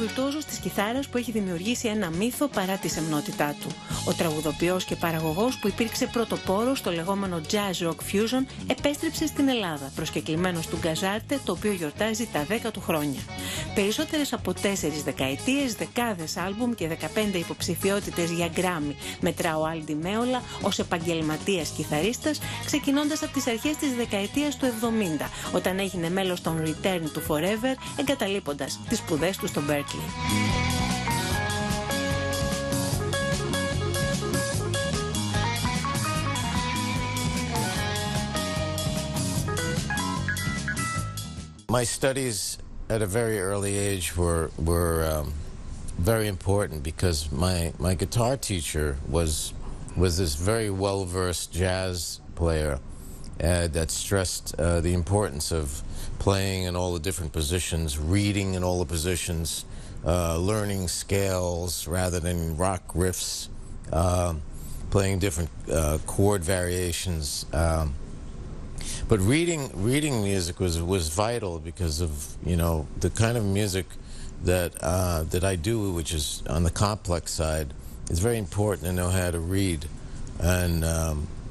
βιρτουόζος της κιθάρας που έχει δημιουργήσει ένα μύθο παρά τη σεμνότητά του. Ο τραγουδοποιός και παραγωγός που υπήρξε πρωτοπόρος στο λεγόμενο jazz rock fusion επέστρεψε στην Ελλάδα, προσκεκλημένος του Γκαζάρτε, το οποίο γιορτάζει τα 10 του χρόνια. Περισσότερες από 4 δεκαετίες, δεκάδες άλμπουμ και 15 υποψηφιότητες για Γκράμι μετρά ο Άλντι Μέολα ως επαγγελματίας κιθαρίστας, ξεκινώντας από τις αρχές της δεκαετίας του 70, όταν έγινε μέλος των Return to Forever, εγκαταλείποντας τις σπουδές του στο Berkeley. My studies at a very early age were very important because my guitar teacher was this very well-versed jazz player that stressed the importance of playing in all the different positions, reading in all the positions, learning scales rather than rock riffs, playing different chord variations. But reading music was vital because of, you know, the kind of music that I do, which is on the complex side. It's very important to know how to read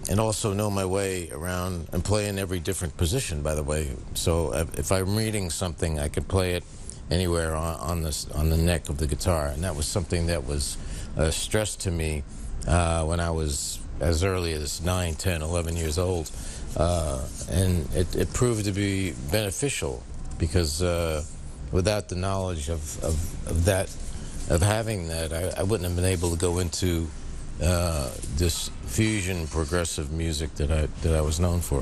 and also know my way around and play in every different position, by the way. So if I'm reading something, I could play it anywhere on the neck of the guitar, and that was something that was stressed to me when I was as early as 9, 10, 11 years old. And it proved to be beneficial because without the knowledge of having that, I wouldn't have been able to go into this fusion progressive music that I was known for.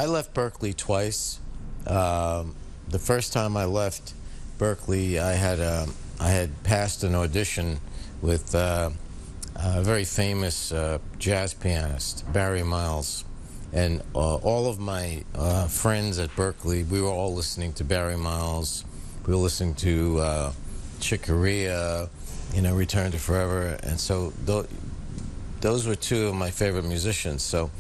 I left Berkeley twice. The first time I left Berkeley, I had passed an audition with a very famous jazz pianist, Barry Miles, and all of my friends at Berkeley, we were all listening to Barry Miles. We were listening to Chick Corea, you know, Return to Forever, and so those were two of my favorite musicians. So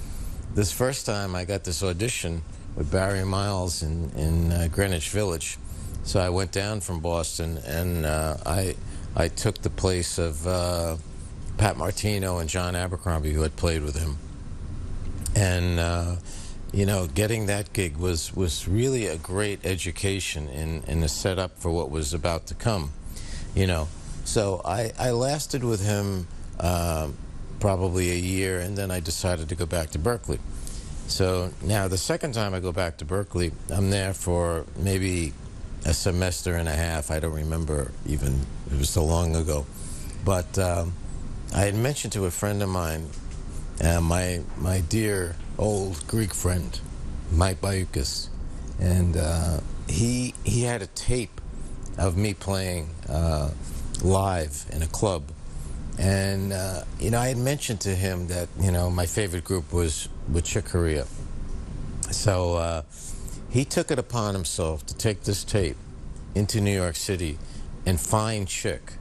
this first time I got this audition with Barry Miles in Greenwich Village. So I went down from Boston and I took the place of Pat Martino and John Abercrombie, who had played with him. And you know, getting that gig was really a great education in the setup for what was about to come, you know. So I lasted with him probably a year, and then I decided to go back to Berkeley. So now the second time I go back to Berkeley, I'm there for maybe a semester and a half. I don't remember even, it was so long ago. But I had mentioned to a friend of mine, my dear old Greek friend, Mike Bayoukis, and he had a tape of me playing live in a club. And, you know, I had mentioned to him that, you know, my favorite group was with Chick Corea. So he took it upon himself to take this tape into New York City and find Chick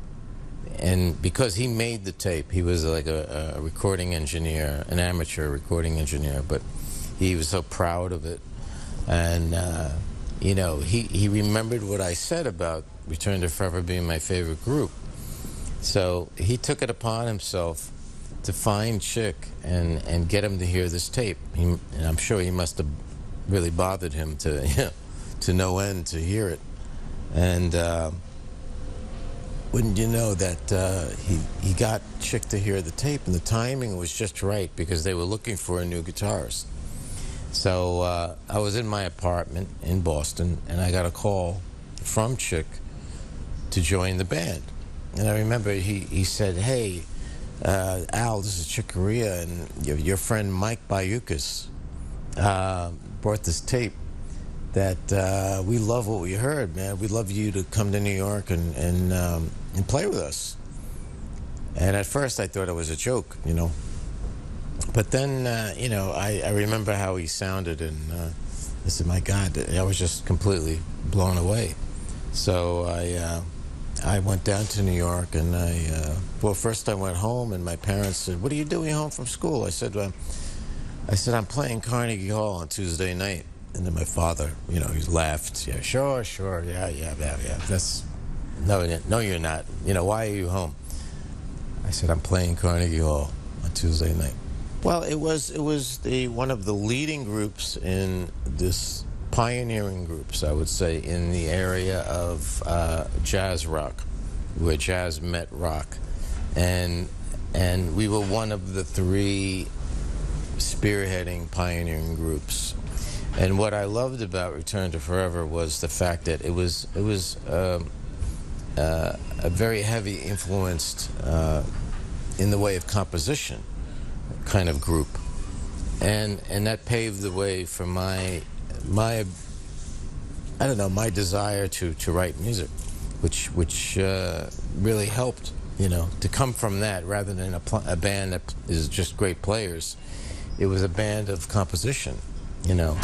And because he made the tape, he was like a recording engineer, an amateur recording engineer, but he was so proud of it. And, you know, he remembered what I said about Return to Forever being my favorite group. So he took it upon himself to find Chick and get him to hear this tape. And I'm sure he must have really bothered him to, you know, to no end to hear it. And wouldn't you know that he got Chick to hear the tape, and the timing was just right because they were looking for a new guitarist. So I was in my apartment in Boston, and I got a call from Chick to join the band. And I remember he said, "Hey, Al, this is Chick Corea, and your friend Mike Bayukas brought this tape that we love what we heard, man. We'd love you to come to New York and play with us." And at first I thought it was a joke, you know. But then, you know, I remember how he sounded, and I said, my God, I was just completely blown away. So I went down to New York, and well, first I went home, and my parents said, "What are you doing home from school?" I said, "I'm playing Carnegie Hall on Tuesday night." And then my father, you know, he laughed. "Yeah, sure, yeah. That's no, you're not. You know, why are you home?" I said, "I'm playing Carnegie Hall on Tuesday night." Well, it was one of the leading groups in this pioneering groups, I would say, in the area of jazz rock, where jazz met rock, and we were one of the three spearheading pioneering groups. And what I loved about Return to Forever was the fact that it was a very heavy influenced in the way of composition kind of group, and that paved the way for my I don't know, my desire to write music, which really helped, you know, to come from that rather than a band that is just great players. It was a band of composition, you know.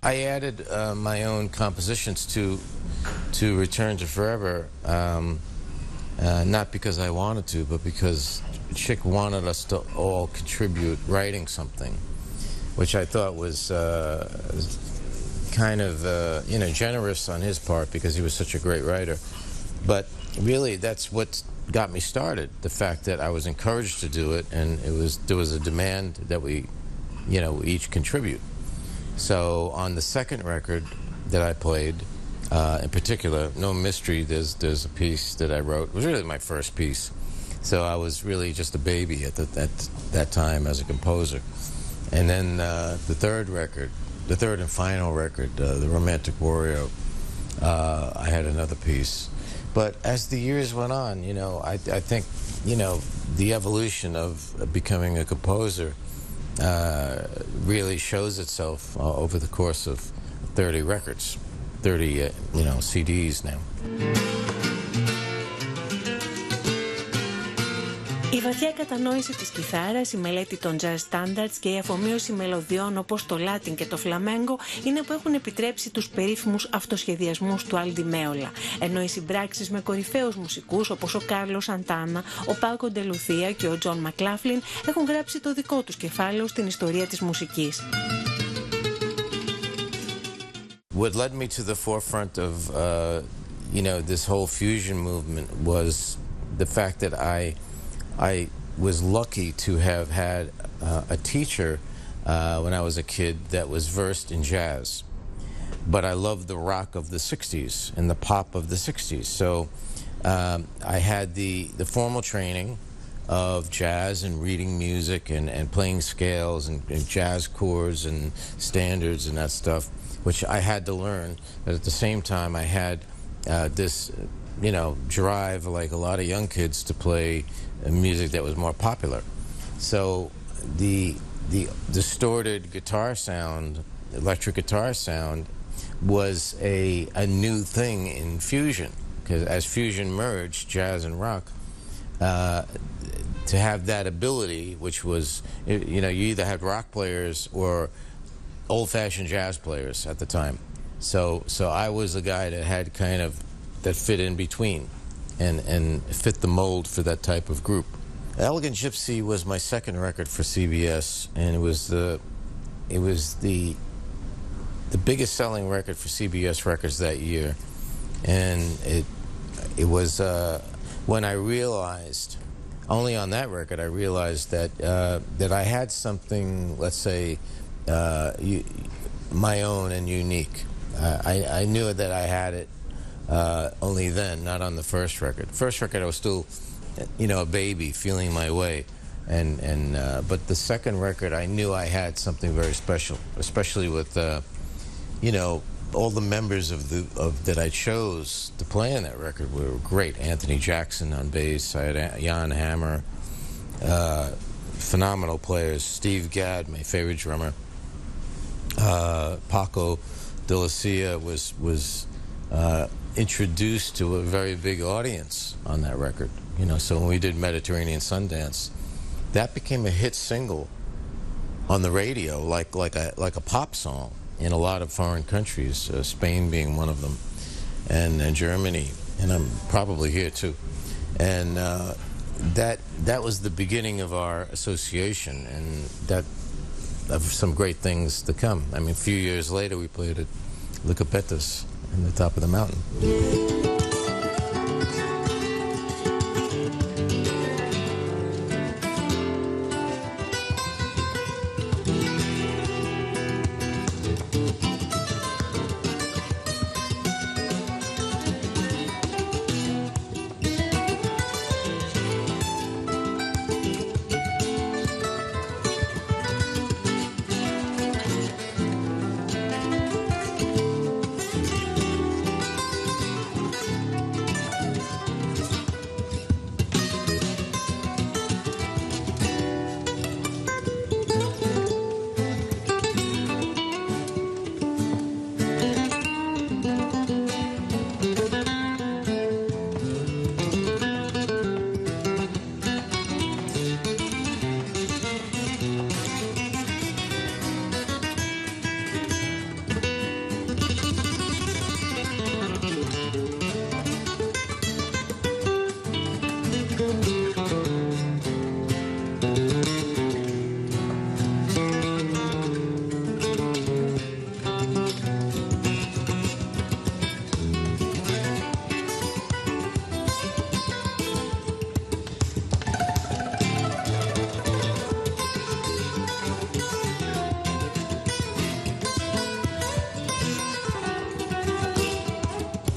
I added my own compositions to Return to Forever, not because I wanted to, but because Chick wanted us to all contribute writing something, which I thought was kind of you know, generous on his part because he was such a great writer. But really, that's what got me started. The fact that I was encouraged to do it, and there was a demand that we, you know, each contribute. So on the second record that I played, in particular, No Mystery, there's a piece that I wrote. It was really my first piece. So I was really just a baby at that time as a composer. And then the third and final record, The Romantic Warrior, I had another piece. But as the years went on, you know, I think, you know, the evolution of becoming a composer really shows itself over the course of 30 records, 30 you know, CDs now. Η βαθιά κατανόηση της κιθάρας, η μελέτη των jazz standards και η αφομοίωση μελωδιών όπως το Latin και το Flamenco είναι που έχουν επιτρέψει τους περίφημους αυτοσχεδιασμούς του Άλντι Μέολα, ενώ οι συμπράξεις με κορυφαίους μουσικούς όπως ο Κάρλος Σαντάνα, ο Πάκο ντε Λουθία και ο Τζον Μακλάφλιν έχουν γράψει το δικό τους κεφάλαιο στην ιστορία της μουσικής. What led me to the forefront of, this whole fusion movement was the fact that I was lucky to have had a teacher when I was a kid that was versed in jazz. But I loved the rock of the 60s and the pop of the 60s. So I had the formal training of jazz and reading music and playing scales and jazz chords and standards and that stuff, which I had to learn. But at the same time, I had this, drive like a lot of young kids to play music that was more popular. So the distorted guitar sound, electric guitar sound, was a new thing in fusion, because as fusion merged, jazz and rock, to have that ability, which was, you either had rock players or old-fashioned jazz players at the time. So I was the guy that had that fit in between and fit the mold for that type of group. Elegant Gypsy was my second record for CBS, and it was the biggest selling record for CBS Records that year. And it was when I realized, only on that record, I realized that I had something, let's say, my own and unique. I knew that I had it only then, not on the first record. First record, I was still, a baby feeling my way, but the second record, I knew I had something very special, especially with, all the members that I chose to play on that record were great. Anthony Jackson on bass. I had Jan Hammer, phenomenal players. Steve Gadd, my favorite drummer. Paco de Lucia was introduced to a very big audience on that record. So when we did Mediterranean Sundance, that became a hit single on the radio, like a pop song in a lot of foreign countries, Spain being one of them, and Germany, and I'm probably here too. And that was the beginning of our association, and that of some great things to come. I mean, a few years later, we played at Licopetas in the top of the mountain.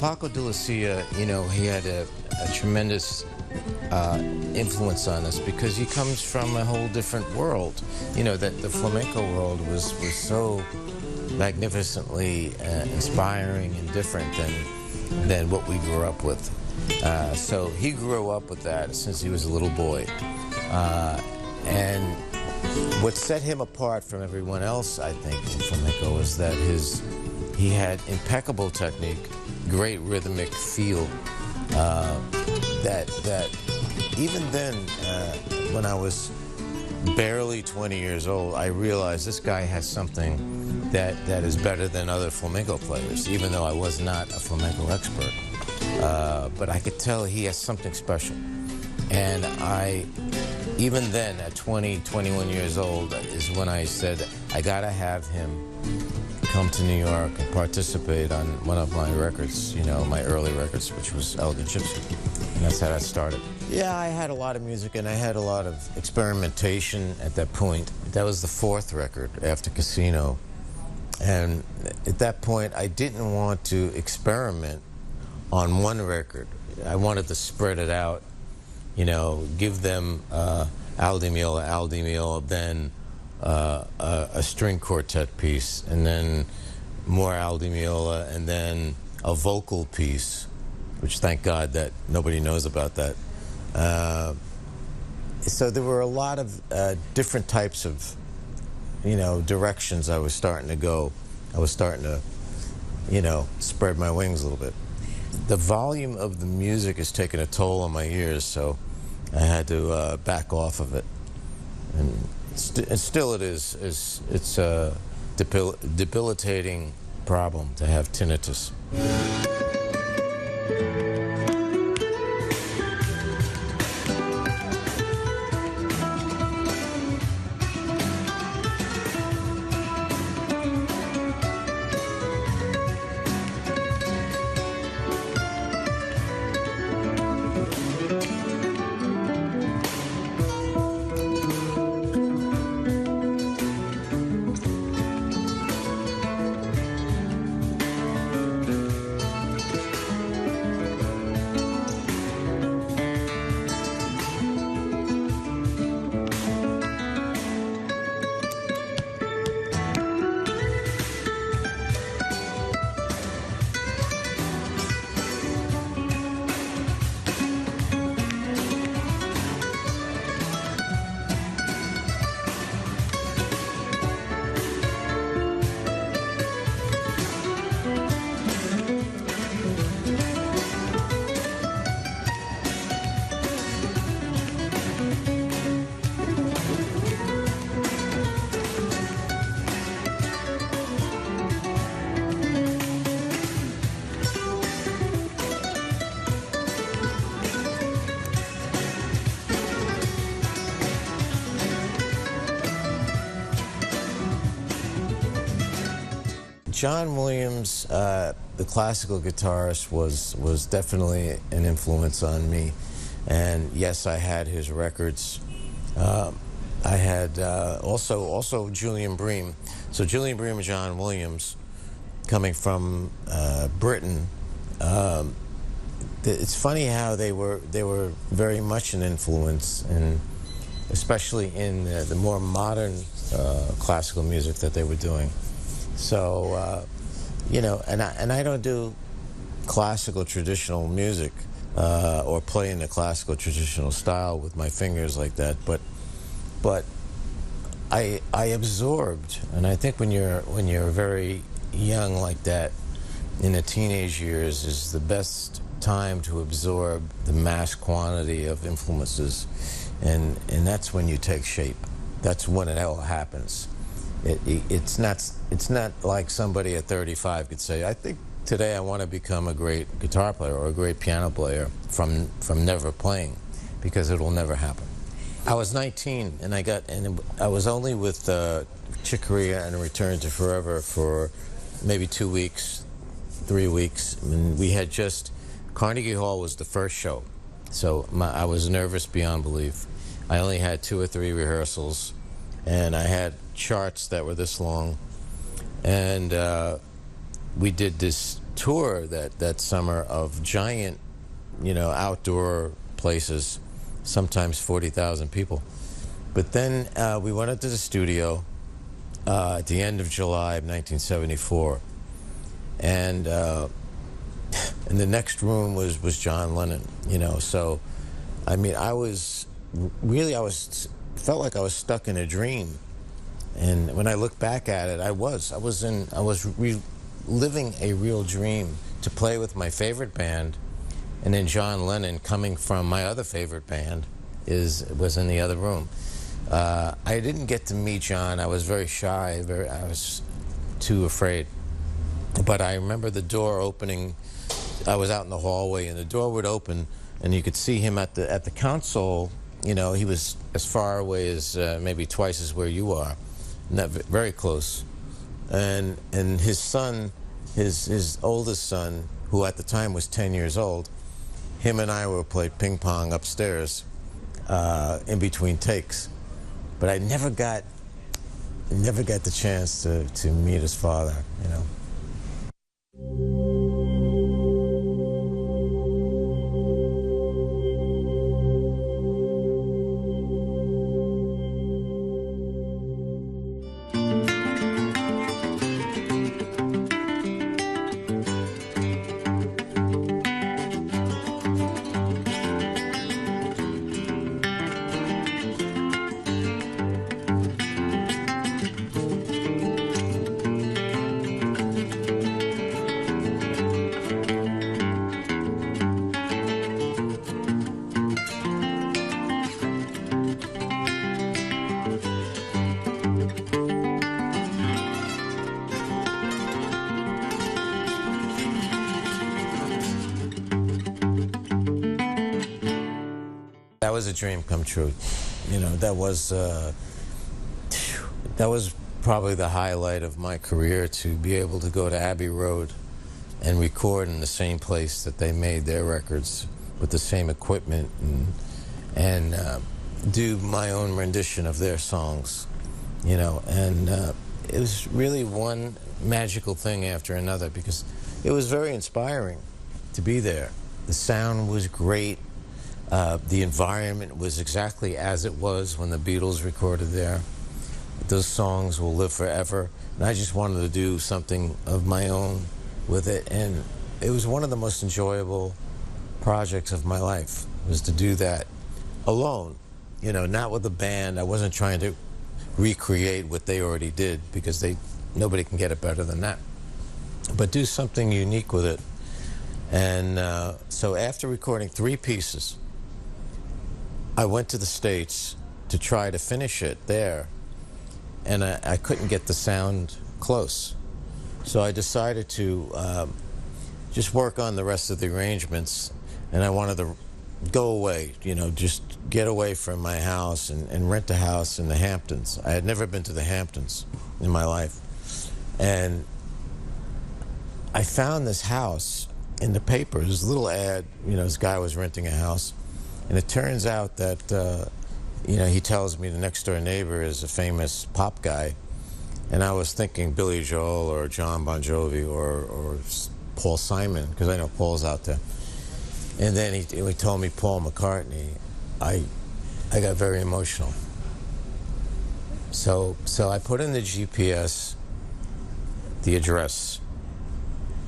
Paco de Lucia, he had a tremendous influence on us because he comes from a whole different world. That the flamenco world was so magnificently inspiring and different than what we grew up with. So he grew up with that since he was a little boy. And what set him apart from everyone else, I think, in flamenco is that he had impeccable technique, great rhythmic feel, that even then, when I was barely 20 years old, I realized this guy has something that is better than other flamenco players, even though I was not a flamenco expert. But I could tell he has something special. And even then, at 20, 21 years old, is when I said, I gotta have him come to New York and participate on one of my records, you know, my early records, which was Elegant Gypsy. And that's how that started. Yeah, I had a lot of music and I had a lot of experimentation at that point. That was the fourth record after Casino. And at that point, I didn't want to experiment on one record. I wanted to spread it out, you know, give them Al Di Meola, then a string quartet piece, and then more Al Di Meola, and then a vocal piece, which thank God that nobody knows about that. So there were a lot of different types of, you know, directions I was starting to go. I was starting to, you know, spread my wings a little bit. The volume of the music is taking a toll on my ears, so I had to back off of it. And still it is. It's a debilitating problem to have tinnitus. John Williams, the classical guitarist, was definitely an influence on me. And yes, I had his records. I had also Julian Bream. So Julian Bream and John Williams, coming from Britain, it's funny how they were very much an influence, and especially in the more modern classical music that they were doing. So, you know, and I don't do classical traditional music or play in the classical traditional style with my fingers like that, but I absorbed, and I think when you're very young like that, in the teenage years, is the best time to absorb the mass quantity of influences, and that's when you take shape. That's when it all happens. It's not like somebody at 35 could say, I think today I want to become a great guitar player or a great piano player from never playing, because it will never happen. I was 19 and I was only with Chick Corea and Return to Forever for maybe 2 weeks, 3 weeks. And we had just, Carnegie Hall was the first show, so I was nervous beyond belief. I only had 2 or 3 rehearsals, and I had charts that were this long, and we did this tour that summer of giant, you know, outdoor places, sometimes 40,000 people. But then we went into the studio at the end of July of 1974, and in the next room was John Lennon, you know. So I mean, felt like I was stuck in a dream. And when I look back at it, I was living a real dream, to play with my favorite band And then John Lennon, coming from my other favorite band, was in the other room. I didn't get to meet John. I was very shy. I was too afraid. But I remember the door opening. I was out in the hallway, and the door would open, and you could see him at the console. You know, he was as far away as maybe twice as where you are, not very close. And his son, his oldest son, who at the time was 10 years old, him and I would play ping pong upstairs in between takes. But I never got the chance to meet his father, you know. That was a dream come true. You know, that was probably the highlight of my career, to be able to go to Abbey Road and record in the same place that they made their records with the same equipment, and do my own rendition of their songs, you know. And it was really one magical thing after another, because it was very inspiring to be there. The sound was great. The environment was exactly as it was when the Beatles recorded there. Those songs will live forever. And I just wanted to do something of my own with it. And it was one of the most enjoyable projects of my life, was to do that alone. You know, not with a band. I wasn't trying to recreate what they already did, because nobody can get it better than that. But do something unique with it. And so after recording 3 pieces, I went to the States to try to finish it there, and I couldn't get the sound close. So I decided to just work on the rest of the arrangements, and I wanted to go away, you know, just get away from my house and rent a house in the Hamptons. I had never been to the Hamptons in my life. And I found this house in the paper. There's a little ad, you know, this guy was renting a house. And it turns out that, you know, he tells me the next door neighbor is a famous pop guy. And I was thinking Billy Joel or John Bon Jovi or Paul Simon, because I know Paul's out there. And then he told me Paul McCartney. I got very emotional. So I put in the GPS the address.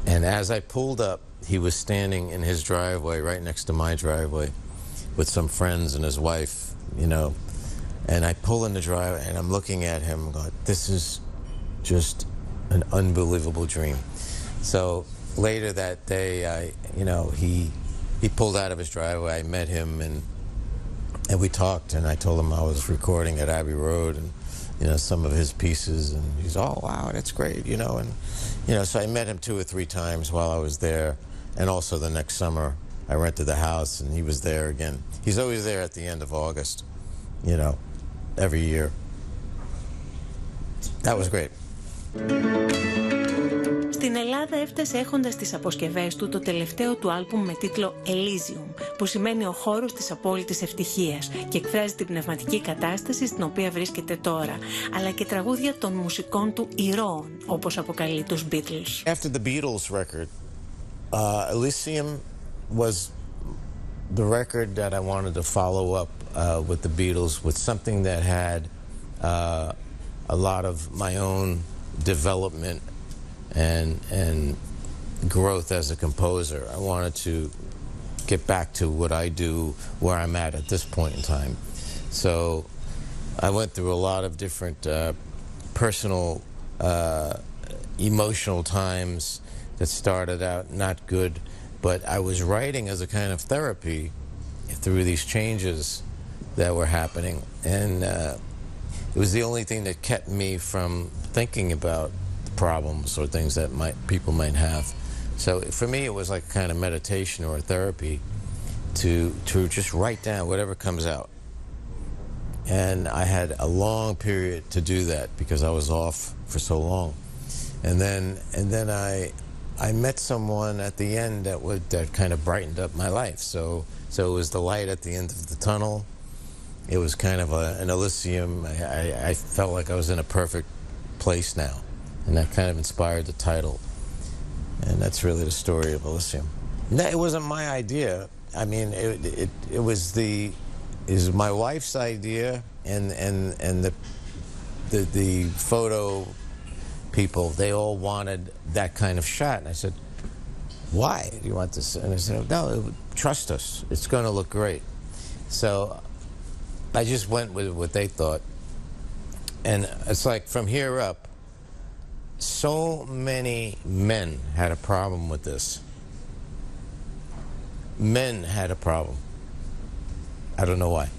And as I pulled up, he was standing in his driveway right next to my driveway with some friends and his wife, you know. And I pull in the driveway and I'm looking at him going, this is just an unbelievable dream. So later that day, he pulled out of his driveway. I met him and we talked, and I told him I was recording at Abbey Road and, you know, some of his pieces, and he's, oh, wow, that's great, you know. And, you know, so I met him 2 or 3 times while I was there. And also the next summer, I rented the house, and he was there again. He's always there at the end of August, you know, every year. That was great. Στην Ελλάδα έφτασε έχοντας τις αποσκευές του το τελευταίο του άλμπουμ με τίτλο Elysium, που σημαίνει ο χώρος της απόλυτης ευτυχίας, και εκφράζει την πνευματική κατάσταση στην οποία βρίσκεται τώρα, αλλά και τραγούδια των μουσικών του ηρώων, όπως αποκαλεί τους Beatles. After the Beatles record, Elysium was the record that I wanted to follow up with the Beatles, with something that had a lot of my own development and growth as a composer. I wanted to get back to what I do, where I'm at this point in time. So I went through a lot of different personal, emotional times that started out not good, but I was writing as a kind of therapy through these changes that were happening, and it was the only thing that kept me from thinking about problems or things that people might have. So for me, it was like a kind of meditation or a therapy to just write down whatever comes out. And I had a long period to do that because I was off for so long. And then I met someone at the end that kind of brightened up my life. So it was the light at the end of the tunnel. It was kind of an Elysium. I felt like I was in a perfect place now. And that kind of inspired the title. And that's really the story of Elysium. No, it wasn't my idea. I mean, it was my wife's idea, and the photo people, they all wanted that kind of shot. And I said, why do you want this? And I said, no, trust us. It's going to look great. So I just went with what they thought. And it's like from here up, so many men had a problem with this. Men had a problem. I don't know why.